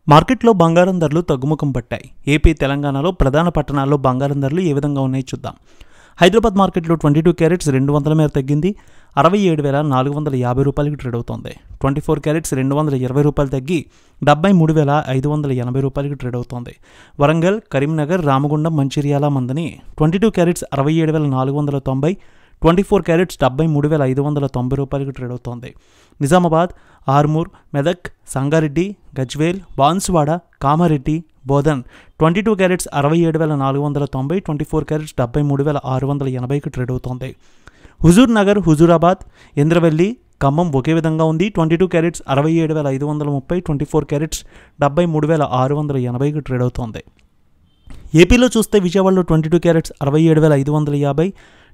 మార్కెట్లో బంగారం ధరలు తగ్గుముఖం పట్టాయి. ఏపీ, తెలంగాణలో ప్రధాన పట్టణాల్లో బంగారం ధరలు ఏ విధంగా ఉన్నాయో చూద్దాం. హైదరాబాద్ మార్కెట్లో 22 క్యారెట్స్ 200 మేర తగ్గింది. 67,450 రూపాయలకి ట్రేడ్ అవుతోంది. 24 క్యారెట్స్ 220 రూపాయలు తగ్గి 73,580 రూపాయలకి ట్రేడ్ అవుతోంది. వరంగల్, కరీంనగర్, రామగుండం, మంచిర్యాల, మందని 22 క్యారెట్స్ 67,490, 24 క్యారెట్స్ 73,590 రూపాయలకి ట్రేడ్ అవుతోంది. నిజామాబాద్, ఆర్మూర్, మెదక్, సంగారెడ్డి, గజ్వేల్, బాన్సువాడ, కామారెడ్డి, బోధన్ 22 క్యారెట్స్ 67,490, 24 క్యారెట్స్ 73,680కి ట్రేడ్ అవుతోంది. హుజూర్ నగర్, హుజూరాబాద్, ఇంద్రవెల్లి, ఖమ్మం ఒకే విధంగా ఉంది. 22 క్యారెట్స్ 67,530, 24 క్యారెట్స్ 73,680కి ట్రేడ్ అవుతోంది. ఏపీలో చూస్తే విజయవాడలో 22 క్యారెట్స్ 67,550,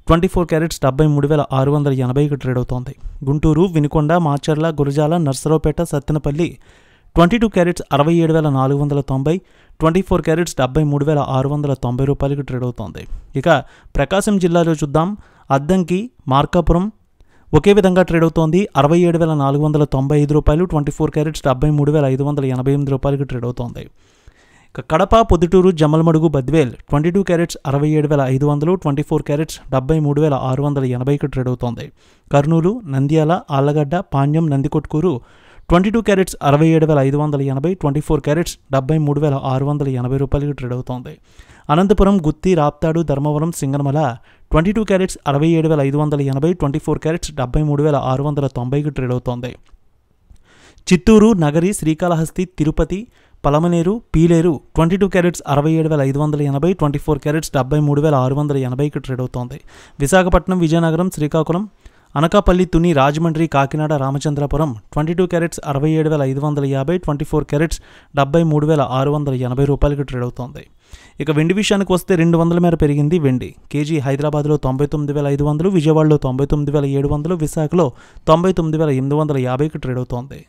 24 క్యారెట్స్ 73,680కి ట్రేడ్ అవుతోంది. గుంటూరు, వినుకొండ, మాచర్ల, గురజాల, నర్సరావుపేట, సత్తెనపల్లి 22 క్యారెట్స్ 67,490, 24 క్యారెట్స్ 73,690 రూపాయలకి ట్రేడ్ అవుతోంది. ఇక ప్రకాశం జిల్లాలో చూద్దాం. అద్దంకి, మార్కాపురం ఒకే విధంగా ట్రేడ్ అవుతోంది. 67,495 రూపాయలు, 24 క్యారెట్స్ 73,588 రూపాయలకి ట్రేడ్ అవుతోంది. ఇక కడప, పొద్దుటూరు, జమ్మలమడుగు, బద్వేల్ 22 క్యారెట్స్ 67,500, 24 క్యారెట్స్ 73,680కి ట్రేడ్ అవుతోంది. కర్నూలు, నంద్యాల, ఆళ్లగడ్డ, పాణ్యం, నందికొట్కూరు 22 క్యారెట్స్ 67,580, 24 క్యారెట్స్ 73,680 రూపాయలకి ట్రేడ్ అవుతోంది. అనంతపురం, గుత్తి, రాప్తాడు, ధర్మవరం, సింగనమల 22 క్యారెట్స్ 67,580, 24 క్యారెట్స్ 73,690కి ట్రేడ్ అవుతోంది. చిత్తూరు, నగరి, శ్రీకాళహస్తి, తిరుపతి, పలమనేరు, పీలేరు 22 క్యారెట్స్ 67,580, 24 క్యారెట్స్ 73,680కి ట్రేడ్ అవుతోంది. విశాఖపట్నం, విజయనగరం, శ్రీకాకుళం, అనకాపల్లి, తుని, రాజమండ్రి, కాకినాడ, రామచంద్రపురం 22 క్యారెట్స్ 67,550, 24 క్యారెట్స్ 73,680 రూపాయలకి ట్రేడ్ అవుతోంది. ఇక వెండి విషయానికి వస్తే 200 మేర పెరిగింది వెండి. కేజీ హైదరాబాద్లో 99,500, విజయవాడలో 99,700, విశాఖలో 99,850కి ట్రేడ్ అవుతోంది.